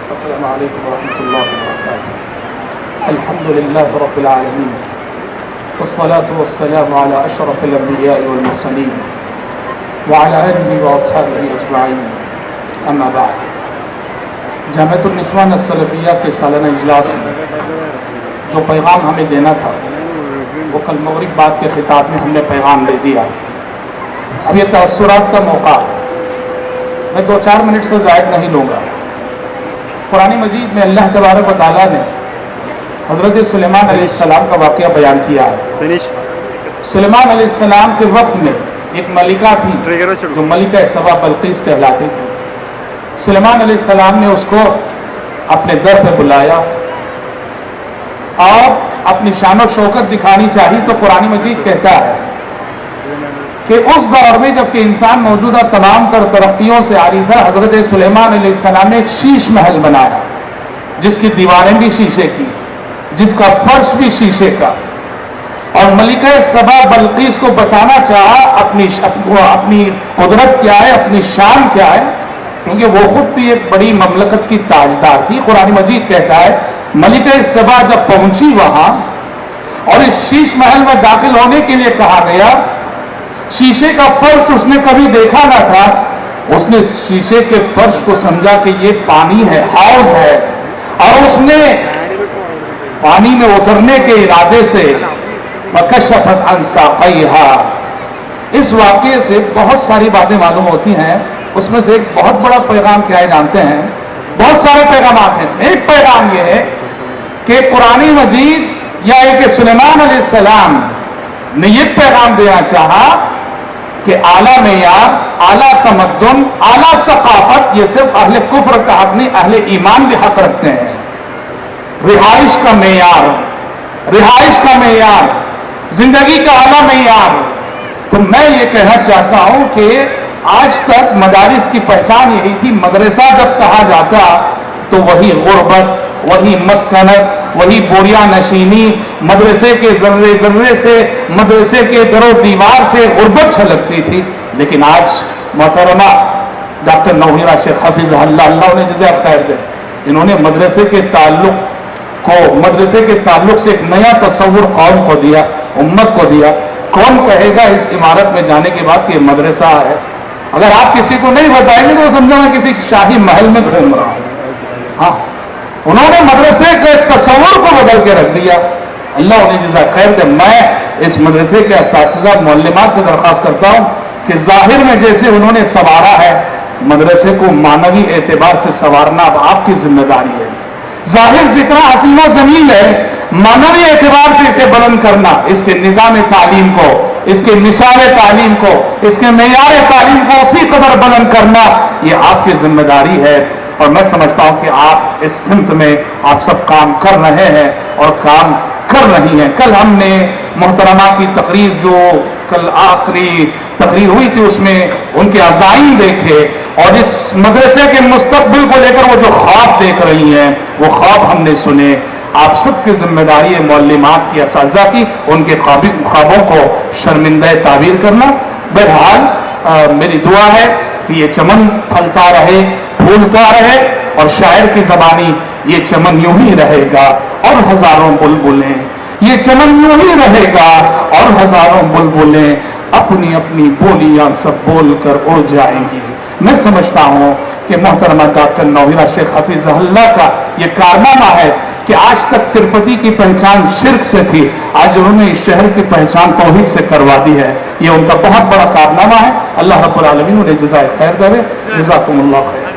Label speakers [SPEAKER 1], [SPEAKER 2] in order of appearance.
[SPEAKER 1] السلام علیکم ورحمۃ اللہ وبرکاتہ۔ الحمد للہ رب العالمین والصلاة والسلام علی اشرف الانبیاء والمرسلین وعلی آلہ واصحابہ اجمعین، اما بعد۔ جامعۃ النسوان السلفیہ کے سالانہ اجلاس میں جو پیغام ہمیں دینا تھا وہ کل مغرب بعد کے خطاب میں ہم نے پیغام دے دیا۔ اب یہ تاثرات کا موقع ہے، میں 2-4 منٹ سے زائد نہیں لوں گا۔ قرآن مجید میں اللہ تبارک و تعالیٰ نے حضرت سلیمان علیہ السلام کا واقعہ بیان کیا ہے۔ سلیمان علیہ السلام کے وقت میں ایک ملکہ تھی جو ملکہ سبا بلقیس کہلاتی تھی۔ سلیمان علیہ السلام نے اس کو اپنے در پہ بلایا اور اپنی شان و شوکت دکھانی چاہی تو قرآن مجید کہتا ہے کہ اس دور میں جب کہ انسان موجودہ تمام تر ترقیوں سے عاری تھا، حضرت سلیمان علیہ السلام نے ایک شیش محل بنایا جس کی دیواریں بھی شیشے کی، جس کا فرش بھی شیشے کا، اور ملکہ سبا بلقیس کو بتانا چاہا اپنی قدرت کیا ہے، اپنی شان کیا ہے، کیونکہ وہ خود بھی ایک بڑی مملکت کی تاجدار تھی۔ قرآن مجید کہتا ہے ملکہ سبا جب پہنچی وہاں اور اس شیش محل میں داخل ہونے کے لیے کہا گیا، شیشے کا فرش اس نے کبھی دیکھا نہ تھا، اس نے شیشے کے فرش کو سمجھا کہ یہ پانی ہے، حوض ہے، اور اس نے پانی میں اترنے کے ارادے سے فَكَشَفَتْ عَنْ سَاقَيْهَا۔ اس واقعے سے بہت ساری باتیں معلوم ہوتی ہیں، اس میں سے ایک بہت بڑا پیغام کیا ہے جانتے ہیں؟ بہت سارے پیغامات ہیں اس میں، ایک پیغام یہ ہے کہ قرآن مجید یا کہ سلیمان علیہ السلام نے یہ پیغام دینا چاہا کہ اعلیٰ معیار، اعلیٰ تمدن، اعلیٰ ثقافت یہ صرف اہل کفر کا حق نہیں، اہل ایمان بھی حق رکھتے ہیں۔ رہائش کا معیار، رہائش کا معیار، زندگی کا اعلیٰ معیار۔ تو میں یہ کہنا چاہتا ہوں کہ آج تک مدارس کی پہچان یہی تھی، مدرسہ جب کہا جاتا تو وہی غربت، وہی مسکنت، وہی بوریا نشینی، مدرسے کے ذرے ذرے سے، مدرسے کے در و دیوار سے غربت چھلکتی تھی۔ لیکن آج محترمہ ڈاکٹر نوہیرہ شیخ حفیظہ اللہ، اللہ انہیں جزائے خیر دے، انہوں نے مدرسے کے تعلق سے ایک نیا تصور قوم کو دیا، امت کو دیا۔ کون کہے گا اس عمارت میں جانے کے بعد کہ یہ مدرسہ ہے؟ اگر آپ کسی کو نہیں بتائیں گے تو سمجھو میں کسی شاہی محل میں گھوم رہا ہوں۔ ہاں، انہوں نے مدرسے کے تصور کو بدل کے رکھ دیا، اللہ انہیں جزائے خیر دے۔ میں اس مدرسے کے اساتذہ معلمات سے درخواست کرتا ہوں کہ ظاہر میں جیسے انہوں نے سنوارا ہے، مدرسے کو معنوی اعتبار سے سنوارنا اب آپ کی ذمہ داری ہے۔ ظاہر جتنا حسین و جمیل ہے، معنوی اعتبار سے اسے بلند کرنا، اس کے نظام تعلیم کو، اس کے مثال تعلیم کو، اس کے معیار تعلیم کو اسی قدر بلند کرنا، یہ آپ کی ذمہ داری ہے۔ اور میں سمجھتا ہوں کہ آپ اس سمت میں آپ سب کام کر رہے ہیں اور کام کر رہی ہیں۔ کل ہم نے محترمہ کی تقریر، جو کل آخری تقریر ہوئی تھی، اس میں ان کے عزائم دیکھے اور اس مدرسے کے مستقبل کو لے کر وہ جو خواب دیکھ رہی ہیں وہ خواب ہم نے سنے۔ آپ سب کی ذمہ داری ہے معلمات کی، اساتذہ کی، ان کے خوابوں کو شرمندہ تعبیر کرنا۔ بہرحال میری دعا ہے کہ یہ چمن پھلتا رہے، پھولتا رہے، اور شاعر کی زبانی یہ چمن یوں ہی رہے گا اور ہزاروں بلبلیں، یہ چمن یوں ہی رہے گا اور ہزاروں بلبلیں اپنی اپنی بولیاں سب بول کر اڑ جائیں گی۔ میں سمجھتا ہوں کہ محترمہ ڈاکٹر نوہیرہ شیخ حفیظہ اللہ کا یہ کارنامہ ہے کہ آج تک تروپتی کی پہچان شرک سے تھی، آج انہوں نے اس شہر کی پہچان توحید سے کروا دی ہے۔ یہ ان کا بہت بڑا کارنامہ ہے۔ اللہ رب العالمین انہیں جزائے خیر دے۔ جزاکم اللہ خیر۔